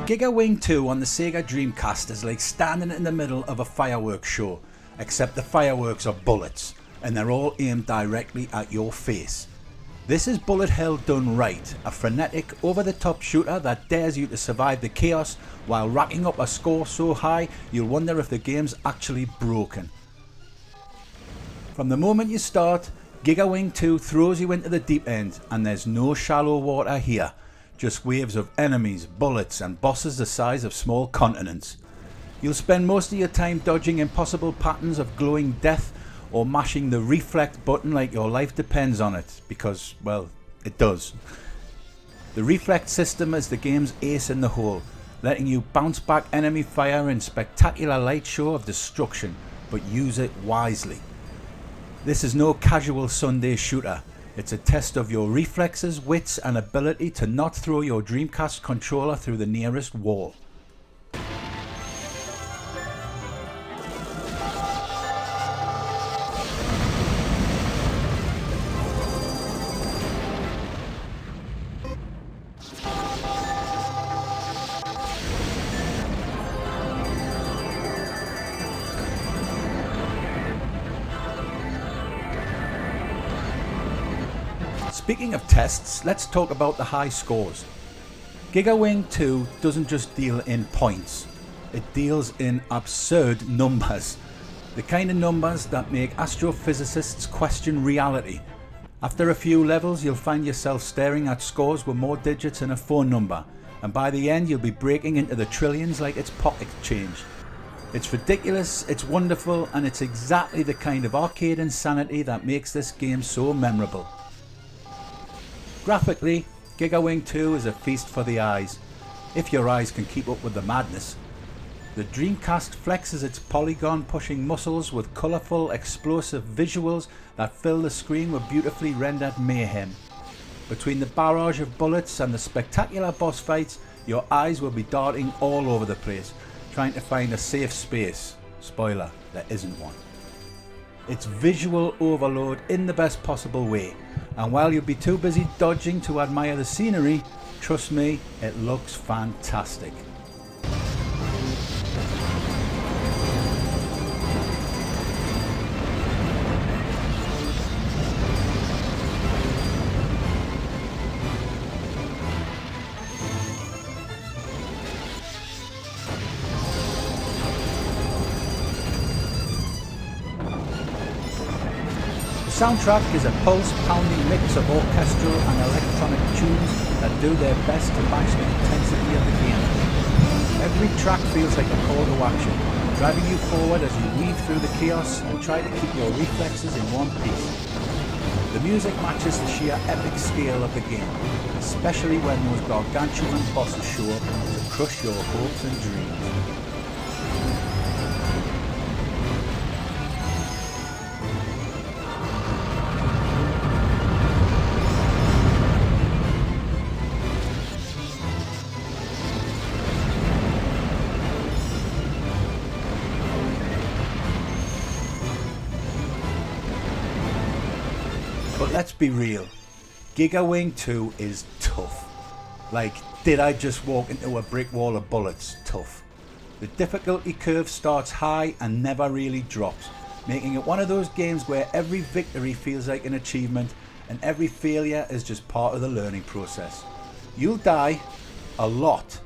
GigaWing 2 on the Sega Dreamcast is like standing in the middle of a fireworks show, except the fireworks are bullets, and they're all aimed directly at your face. This is Bullet Hell done right, a frenetic, over-the-top shooter that dares you to survive the chaos while racking up a score so high you'll wonder if the game's actually broken. From the moment you start, GigaWing 2 throws you into the deep end, and there's no shallow water here. Just waves of enemies, bullets and bosses the size of small continents. You'll spend most of your time dodging impossible patterns of glowing death or mashing the reflect button like your life depends on it, because, well, it does. The reflect system is the game's ace in the hole, letting you bounce back enemy fire in spectacular light show of destruction, but use it wisely. This is no casual Sunday shooter. It's a test of your reflexes, wits and ability to not throw your Dreamcast controller through the nearest wall. Speaking of tests, let's talk about the high scores. GigaWing 2 doesn't just deal in points, it deals in absurd numbers. The kind of numbers that make astrophysicists question reality. After a few levels you'll find yourself staring at scores with more digits than a phone number, and by the end you'll be breaking into the trillions like it's pocket change. It's ridiculous, it's wonderful, and it's exactly the kind of arcade insanity that makes this game so memorable. Graphically, GigaWing 2 is a feast for the eyes, if your eyes can keep up with the madness. The Dreamcast flexes its polygon pushing muscles with colourful, explosive visuals that fill the screen with beautifully rendered mayhem. Between the barrage of bullets and the spectacular boss fights, your eyes will be darting all over the place, trying to find a safe space. Spoiler, there isn't one. It's visual overload in the best possible way, and while you'll be too busy dodging to admire the scenery, trust me, it looks fantastic. The soundtrack is a pulse-pounding mix of orchestral and electronic tunes that do their best to match the intensity of the game. Every track feels like a call to action, driving you forward as you weave through the chaos and try to keep your reflexes in one piece. The music matches the sheer epic scale of the game, especially when those gargantuan bosses show up to crush your hopes and dreams. But let's be real, GigaWing 2 is tough. Like, did I just walk into a brick wall of bullets? Tough. The difficulty curve starts high and never really drops, making it one of those games where every victory feels like an achievement and every failure is just part of the learning process. You'll die, a lot,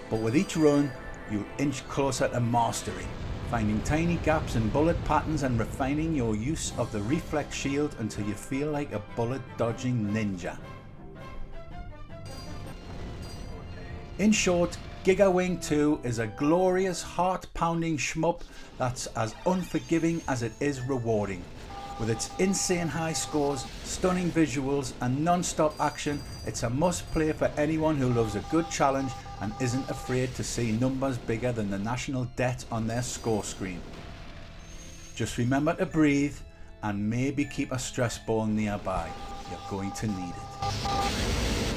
but with each run, you'll inch closer to mastery, finding tiny gaps in bullet patterns and refining your use of the reflex shield until you feel like a bullet dodging ninja. In short, GigaWing 2 is a glorious heart-pounding shmup that's as unforgiving as it is rewarding. With its insane high scores, stunning visuals and non-stop action, it's a must-play for anyone who loves a good challenge and isn't afraid to see numbers bigger than the national debt on their score screen. Just remember to breathe and maybe keep a stress ball nearby. You're going to need it.